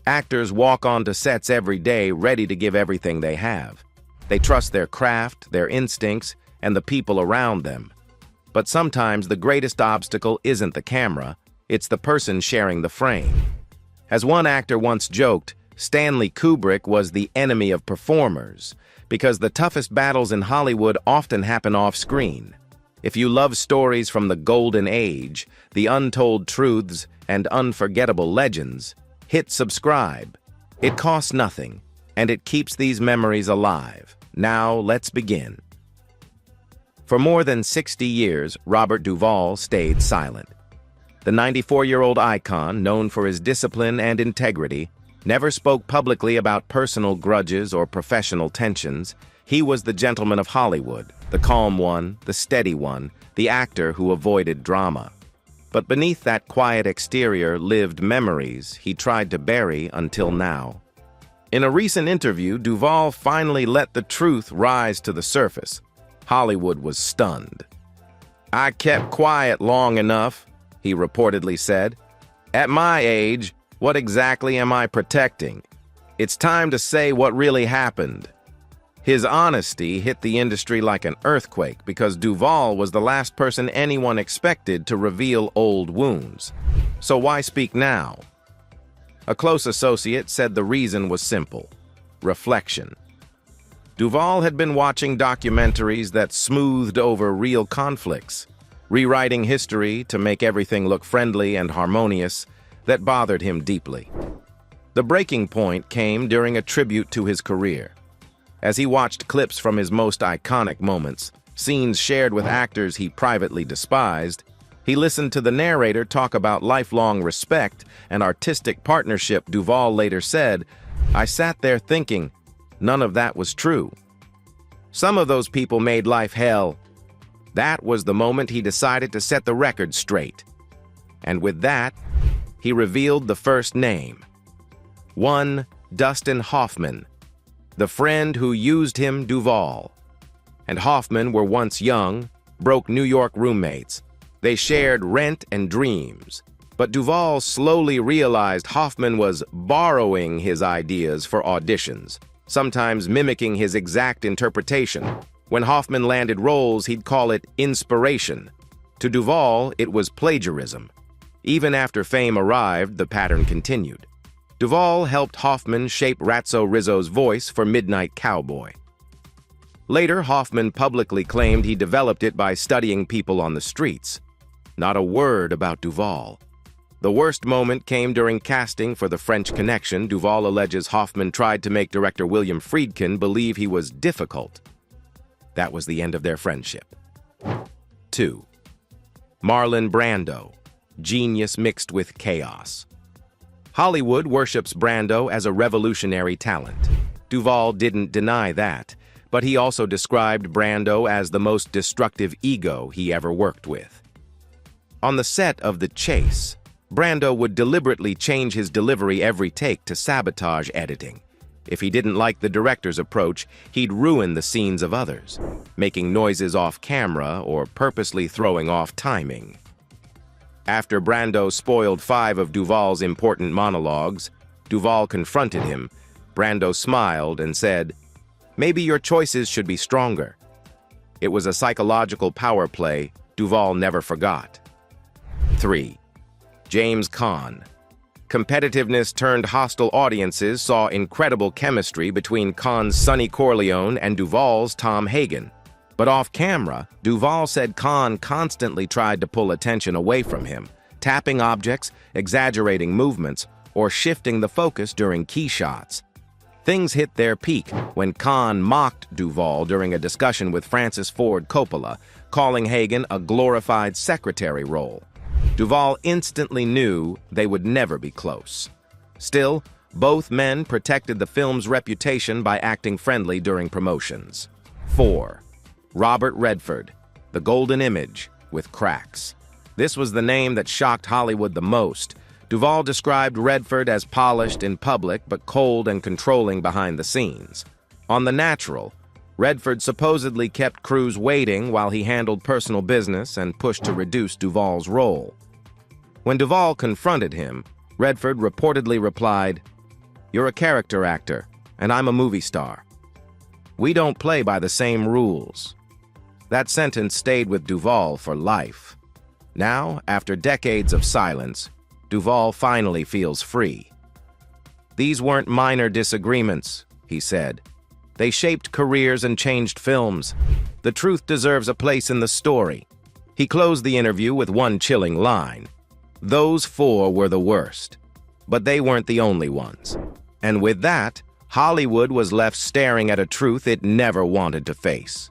Actors walk onto sets every day ready to give everything they have. They trust their craft, their instincts, and the people around them. But sometimes the greatest obstacle isn't the camera, it's the person sharing the frame. As one actor once joked, Stanley Kubrick was the enemy of performers, because the toughest battles in Hollywood often happen off-screen. If you love stories from the golden age, the untold truths, and unforgettable legends, hit subscribe. It costs nothing, and it keeps these memories alive. Now, let's begin. For more than 60 years, Robert Duvall stayed silent. The 94-year-old icon, known for his discipline and integrity, never spoke publicly about personal grudges or professional tensions. He was the gentleman of Hollywood, the calm one, the steady one, the actor who avoided drama. But beneath that quiet exterior lived memories he tried to bury until now. In a recent interview, Duvall finally let the truth rise to the surface. Hollywood was stunned. "I kept quiet long enough," he reportedly said. "At my age, what exactly am I protecting? It's time to say what really happened." His honesty hit the industry like an earthquake because Duvall was the last person anyone expected to reveal old wounds. So why speak now? A close associate said the reason was simple: reflection. Duvall had been watching documentaries that smoothed over real conflicts, rewriting history to make everything look friendly and harmonious. That bothered him deeply. The breaking point came during a tribute to his career. As he watched clips from his most iconic moments, scenes shared with actors he privately despised, he listened to the narrator talk about lifelong respect and artistic partnership. Duvall later said, "I sat there thinking, none of that was true. Some of those people made life hell." That was the moment he decided to set the record straight. And with that, he revealed the first name. One Dustin Hoffman, the friend who used him. Duvall and Hoffman were once young, broke New York roommates. They shared rent and dreams. But Duvall slowly realized Hoffman was borrowing his ideas for auditions, sometimes mimicking his exact interpretation. When Hoffman landed roles, he'd call it inspiration. To Duvall, it was plagiarism. Even after fame arrived, the pattern continued. Duvall helped Hoffman shape Ratso Rizzo's voice for Midnight Cowboy. Later, Hoffman publicly claimed he developed it by studying people on the streets. Not a word about Duvall. The worst moment came during casting for The French Connection. Duvall alleges Hoffman tried to make director William Friedkin believe he was difficult. That was the end of their friendship. 2. Marlon Brando, genius mixed with chaos. Hollywood worships Brando as a revolutionary talent. Duvall didn't deny that, but he also described Brando as the most destructive ego he ever worked with. On the set of The Chase, Brando would deliberately change his delivery every take to sabotage editing. If he didn't like the director's approach, he'd ruin the scenes of others, making noises off camera or purposely throwing off timing. After Brando spoiled 5 of Duvall's important monologues, Duvall confronted him. Brando smiled and said, "Maybe your choices should be stronger." It was a psychological power play Duvall never forgot. 3. James Caan. Competitiveness turned hostile audiences saw incredible chemistry between Caan's Sonny Corleone and Duvall's Tom Hagen. But off-camera, Duvall said Caan constantly tried to pull attention away from him, tapping objects, exaggerating movements, or shifting the focus during key shots. Things hit their peak when Caan mocked Duvall during a discussion with Francis Ford Coppola, calling Hagen a glorified secretary role. Duvall instantly knew they would never be close. Still, both men protected the film's reputation by acting friendly during promotions. 4. Robert Redford, the golden image with cracks. This was the name that shocked Hollywood the most. Duvall described Redford as polished in public but cold and controlling behind the scenes. On The Natural, Redford supposedly kept crews waiting while he handled personal business and pushed to reduce Duvall's role. When Duvall confronted him, Redford reportedly replied, You're a character actor, and I'm a movie star. We don't play by the same rules." That sentence stayed with Duvall for life. Now, after decades of silence, Duvall finally feels free. "These weren't minor disagreements," he said. "They shaped careers and changed films. The truth deserves a place in the story." He closed the interview with one chilling line. "Those four were the worst, but they weren't the only ones." And with that, Hollywood was left staring at a truth it never wanted to face.